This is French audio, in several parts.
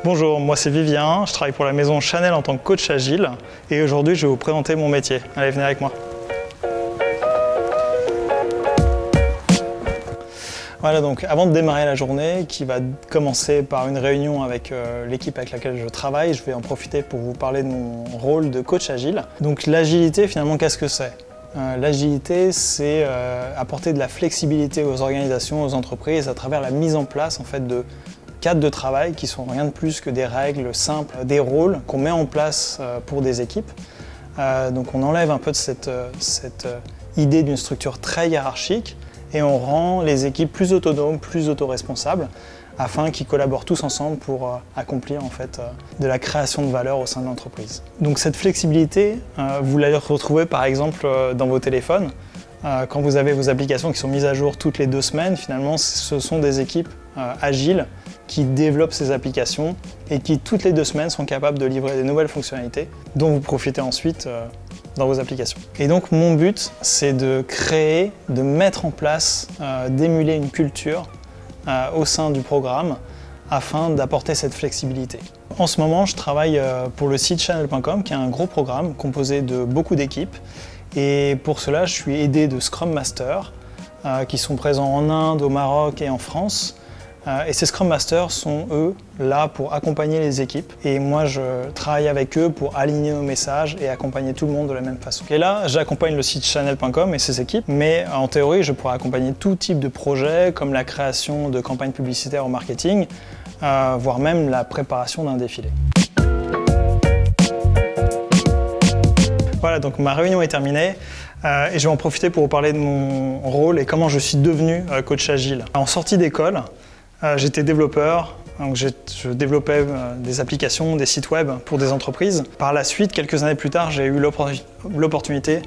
Bonjour, moi c'est Vivien, je travaille pour la maison Chanel en tant que coach agile et aujourd'hui je vais vous présenter mon métier. Allez, venez avec moi. Voilà, donc avant de démarrer la journée, qui va commencer par une réunion avec l'équipe avec laquelle je travaille, je vais en profiter pour vous parler de mon rôle de coach agile. Donc l'agilité, finalement, qu'est-ce que c'est? L'agilité, c'est apporter de la flexibilité aux organisations, aux entreprises, à travers la mise en place en fait, de cadres de travail qui sont rien de plus que des règles simples, des rôles qu'on met en place pour des équipes. Donc on enlève un peu de cette idée d'une structure très hiérarchique et on rend les équipes plus autonomes, plus autoresponsables, afin qu'ils collaborent tous ensemble pour accomplir en fait, de la création de valeur au sein de l'entreprise. Donc cette flexibilité, vous la retrouvez par exemple dans vos téléphones. Quand vous avez vos applications qui sont mises à jour toutes les 2 semaines, finalement ce sont des équipes agiles qui développent ces applications et qui toutes les 2 semaines sont capables de livrer des nouvelles fonctionnalités dont vous profitez ensuite dans vos applications. Et donc mon but, c'est de créer, de mettre en place, d'émuler une culture au sein du programme afin d'apporter cette flexibilité. En ce moment, je travaille pour le site chanel.com qui est un gros programme composé de beaucoup d'équipes et pour cela, je suis aidé de Scrum Masters qui sont présents en Inde, au Maroc et en France. Et ces Scrum Masters sont, eux, là pour accompagner les équipes. Et moi, je travaille avec eux pour aligner nos messages et accompagner tout le monde de la même façon. Et là, j'accompagne le site chanel.com et ses équipes, mais en théorie, je pourrais accompagner tout type de projet, comme la création de campagnes publicitaires au marketing, voire même la préparation d'un défilé. Voilà, donc ma réunion est terminée. Et je vais en profiter pour vous parler de mon rôle et comment je suis devenu coach agile. En sortie d'école, j'étais développeur, donc je développais des applications, des sites web pour des entreprises. Par la suite, quelques années plus tard, j'ai eu l'opportunité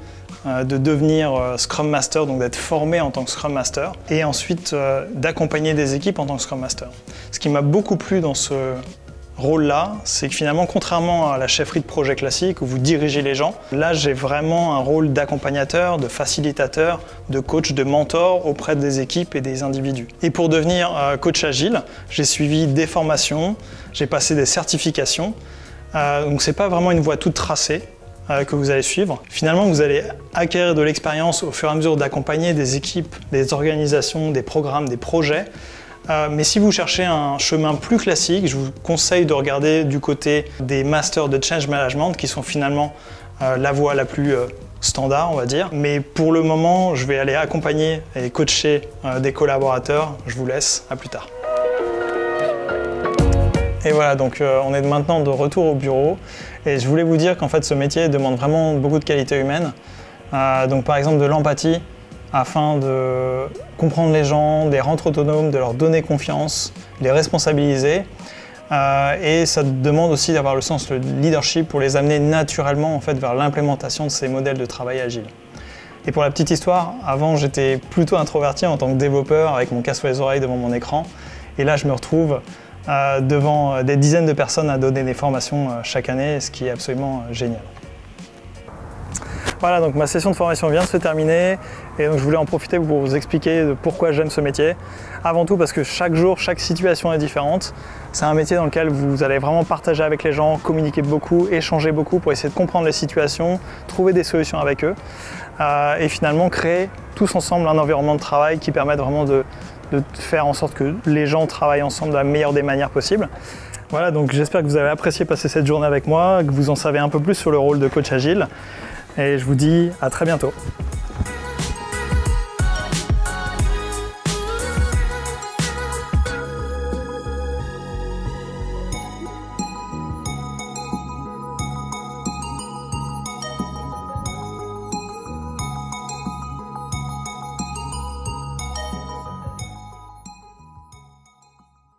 de devenir Scrum Master, donc d'être formé en tant que Scrum Master, et ensuite d'accompagner des équipes en tant que Scrum Master. Ce qui m'a beaucoup plu dans ce rôle-là, c'est que finalement, contrairement à la chefferie de projet classique où vous dirigez les gens, là j'ai vraiment un rôle d'accompagnateur, de facilitateur, de coach, de mentor auprès des équipes et des individus. Et pour devenir coach agile, j'ai suivi des formations, j'ai passé des certifications, donc c'est pas vraiment une voie toute tracée que vous allez suivre. Finalement, vous allez acquérir de l'expérience au fur et à mesure d'accompagner des équipes, des organisations, des programmes, des projets. Mais si vous cherchez un chemin plus classique, je vous conseille de regarder du côté des masters de change management qui sont finalement la voie la plus standard, on va dire. Mais pour le moment, je vais aller accompagner et coacher des collaborateurs. Je vous laisse, à plus tard. Et voilà, donc on est maintenant de retour au bureau et je voulais vous dire qu'en fait ce métier demande vraiment beaucoup de qualités humaines. Donc par exemple de l'empathie, afin de comprendre les gens, de les rendre autonomes, de leur donner confiance, de les responsabiliser. Et ça demande aussi d'avoir le sens de leadership pour les amener naturellement en fait, vers l'implémentation de ces modèles de travail agile. Et pour la petite histoire, avant j'étais plutôt introverti en tant que développeur avec mon casque sur les oreilles devant mon écran. Et là je me retrouve devant des dizaines de personnes à donner des formations chaque année, ce qui est absolument génial. Voilà, donc ma session de formation vient de se terminer et donc je voulais en profiter pour vous expliquer pourquoi j'aime ce métier. Avant tout parce que chaque jour, chaque situation est différente. C'est un métier dans lequel vous allez vraiment partager avec les gens, communiquer beaucoup, échanger beaucoup pour essayer de comprendre les situations, trouver des solutions avec eux et finalement créer tous ensemble un environnement de travail qui permette vraiment de faire en sorte que les gens travaillent ensemble de la meilleure des manières possibles. Voilà, donc j'espère que vous avez apprécié passer cette journée avec moi, que vous en savez un peu plus sur le rôle de coach agile. Et je vous dis à très bientôt.